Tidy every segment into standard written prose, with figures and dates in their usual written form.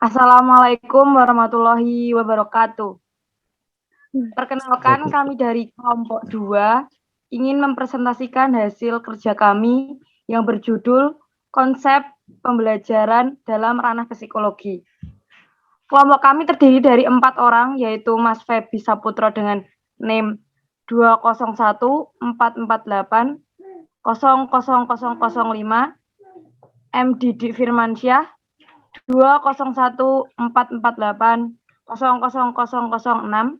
Assalamualaikum warahmatullahi wabarakatuh. Perkenalkan, kami dari kelompok 2 ingin mempresentasikan hasil kerja kami yang berjudul Konsep Pembelajaran dalam Ranah Psikologi. Kelompok kami terdiri dari 4 orang, yaitu Mas Febi Saputro dengan NIM 20144800005, M. Didi Firmansyah 20144800006,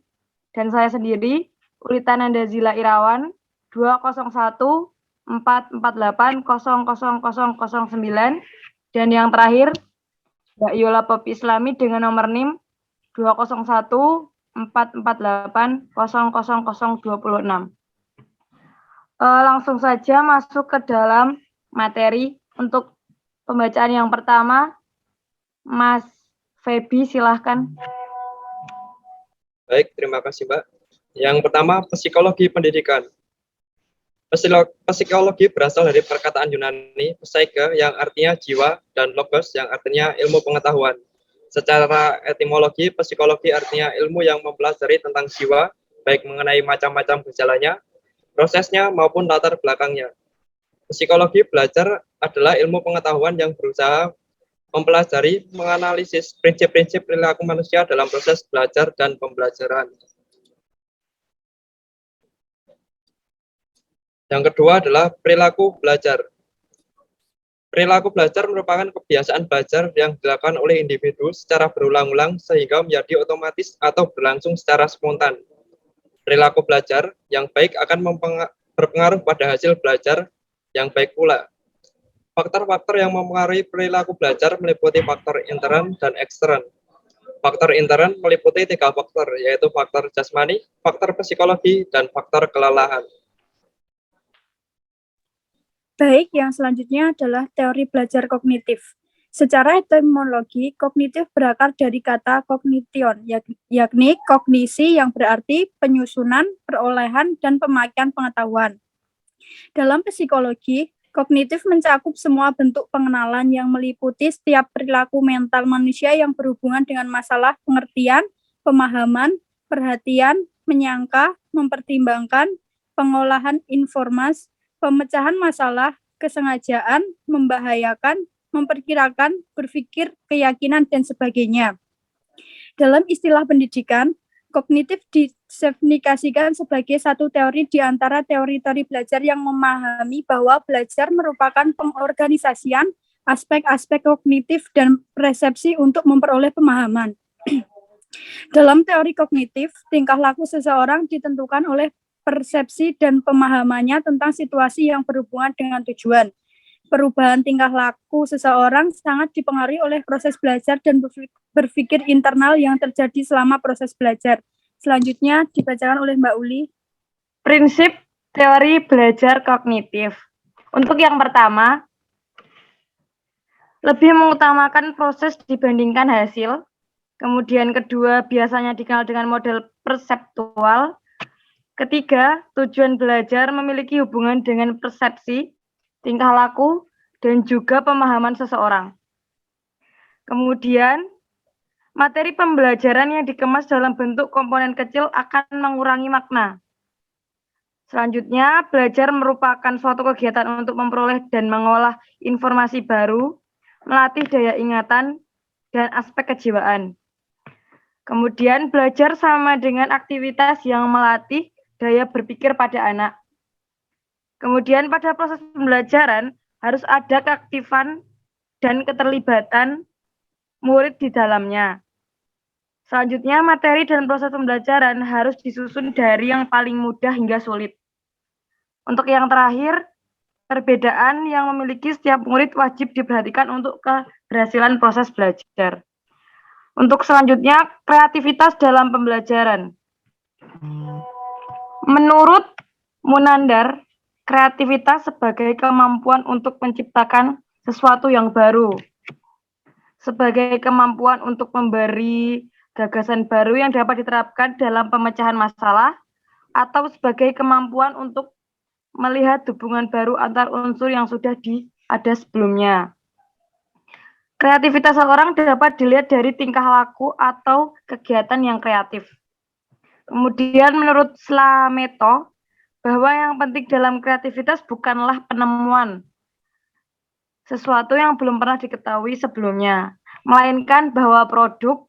dan saya sendiri, Ulita Nandazila Irawan 20144800009, dan yang terakhir Mbak Yola Popi Islami dengan nomor NIM 20144800026. Langsung saja masuk ke dalam materi. Untuk pembacaan yang pertama, Mas Febi, silahkan. Baik, terima kasih, Mbak. Yang pertama, psikologi pendidikan. Psikologi berasal dari perkataan Yunani psyche yang artinya jiwa dan logos yang artinya ilmu pengetahuan. Secara etimologi, psikologi artinya ilmu yang mempelajari tentang jiwa, baik mengenai macam-macam gejalanya, prosesnya maupun latar belakangnya. Psikologi belajar adalah ilmu pengetahuan yang berusaha mempelajari, menganalisis prinsip-prinsip perilaku manusia dalam proses belajar dan pembelajaran. Yang kedua adalah perilaku belajar. Perilaku belajar merupakan kebiasaan belajar yang dilakukan oleh individu secara berulang-ulang sehingga menjadi otomatis atau berlangsung secara spontan. Perilaku belajar yang baik akan berpengaruh pada hasil belajar yang baik pula. Faktor-faktor yang mempengaruhi perilaku belajar meliputi faktor intern dan ekstern. Faktor intern meliputi 3 faktor, yaitu faktor jasmani, faktor psikologi, dan faktor kelelahan. Baik, yang selanjutnya adalah teori belajar kognitif. Secara etimologi, kognitif berakar dari kata kognition, yakni kognisi yang berarti penyusunan, perolehan, dan pemakaian pengetahuan. Dalam psikologi, kognitif mencakup semua bentuk pengenalan yang meliputi setiap perilaku mental manusia yang berhubungan dengan masalah pengertian, pemahaman, perhatian, menyangka, mempertimbangkan, pengolahan informasi, pemecahan masalah, kesengajaan, membahayakan, memperkirakan, berpikir, keyakinan, dan sebagainya. Dalam istilah pendidikan, kognitif didefinisikan sebagai satu teori di antara teori-teori belajar yang memahami bahwa belajar merupakan pengorganisasian aspek-aspek kognitif dan persepsi untuk memperoleh pemahaman. Dalam teori kognitif, tingkah laku seseorang ditentukan oleh persepsi dan pemahamannya tentang situasi yang berhubungan dengan tujuan. Perubahan tingkah laku seseorang sangat dipengaruhi oleh proses belajar dan berpikir internal yang terjadi selama proses belajar. Selanjutnya dibacakan oleh Mbak Uli. Prinsip teori belajar kognitif. Untuk yang pertama, lebih mengutamakan proses dibandingkan hasil. Kemudian kedua, biasanya dikenal dengan model perseptual. Ketiga, tujuan belajar memiliki hubungan dengan persepsi, tingkah laku, dan juga pemahaman seseorang. Kemudian, materi pembelajaran yang dikemas dalam bentuk komponen kecil akan mengurangi makna. Selanjutnya, belajar merupakan suatu kegiatan untuk memperoleh dan mengolah informasi baru, melatih daya ingatan, dan aspek kejiwaan. Kemudian, belajar sama dengan aktivitas yang melatih daya berpikir pada anak. Kemudian pada proses pembelajaran harus ada keaktifan dan keterlibatan murid di dalamnya. Selanjutnya, materi dan proses pembelajaran harus disusun dari yang paling mudah hingga sulit. Untuk yang terakhir, perbedaan yang memiliki setiap murid wajib diperhatikan untuk keberhasilan proses belajar. Untuk selanjutnya, kreativitas dalam pembelajaran. Menurut Munandar, kreativitas sebagai kemampuan untuk menciptakan sesuatu yang baru, sebagai kemampuan untuk memberi gagasan baru yang dapat diterapkan dalam pemecahan masalah, atau sebagai kemampuan untuk melihat hubungan baru antar unsur yang sudah ada sebelumnya. Kreativitas seorang dapat dilihat dari tingkah laku atau kegiatan yang kreatif. Kemudian menurut Slameto, bahwa yang penting dalam kreativitas bukanlah penemuan sesuatu yang belum pernah diketahui sebelumnya, melainkan bahwa produk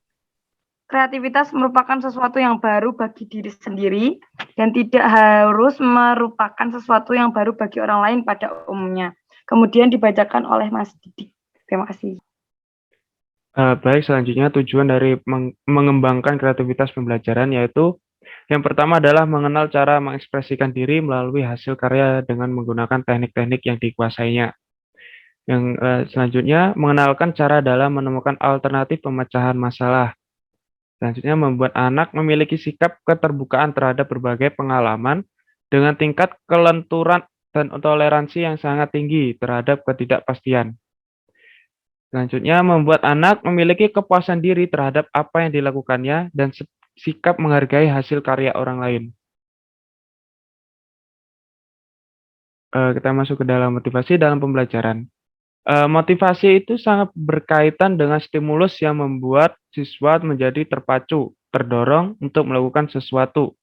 kreativitas merupakan sesuatu yang baru bagi diri sendiri dan tidak harus merupakan sesuatu yang baru bagi orang lain pada umumnya. Kemudian dibacakan oleh Mas Didik. Terima kasih. Baik, selanjutnya tujuan dari mengembangkan kreativitas pembelajaran yaitu yang pertama adalah mengenal cara mengekspresikan diri melalui hasil karya dengan menggunakan teknik-teknik yang dikuasainya. Yang selanjutnya mengenalkan cara dalam menemukan alternatif pemecahan masalah. Selanjutnya membuat anak memiliki sikap keterbukaan terhadap berbagai pengalaman dengan tingkat kelenturan dan toleransi yang sangat tinggi terhadap ketidakpastian. Selanjutnya, membuat anak memiliki kepuasan diri terhadap apa yang dilakukannya dan sikap menghargai hasil karya orang lain. Kita masuk ke dalam motivasi dalam pembelajaran. Motivasi itu sangat berkaitan dengan stimulus yang membuat siswa menjadi terpacu, terdorong untuk melakukan sesuatu.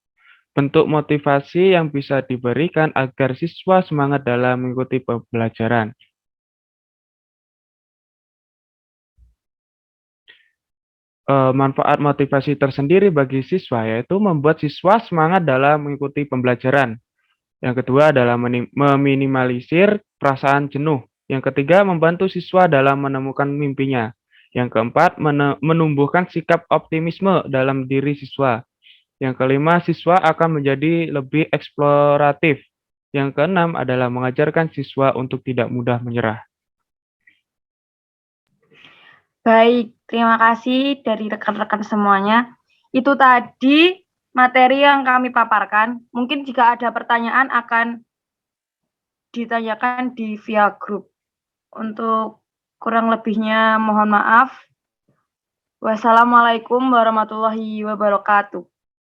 Bentuk motivasi yang bisa diberikan agar siswa semangat dalam mengikuti pembelajaran. Manfaat motivasi tersendiri bagi siswa yaitu membuat siswa semangat dalam mengikuti pembelajaran. Yang kedua adalah meminimalisir perasaan jenuh. Yang ketiga, membantu siswa dalam menemukan mimpinya. Yang keempat, menumbuhkan sikap optimisme dalam diri siswa. Yang kelima, siswa akan menjadi lebih eksploratif. Yang keenam adalah mengajarkan siswa untuk tidak mudah menyerah. Baik, terima kasih dari rekan-rekan semuanya. Itu tadi materi yang kami paparkan. Mungkin jika ada pertanyaan akan ditanyakan di via grup. Untuk kurang lebihnya mohon maaf. Wassalamualaikum warahmatullahi wabarakatuh.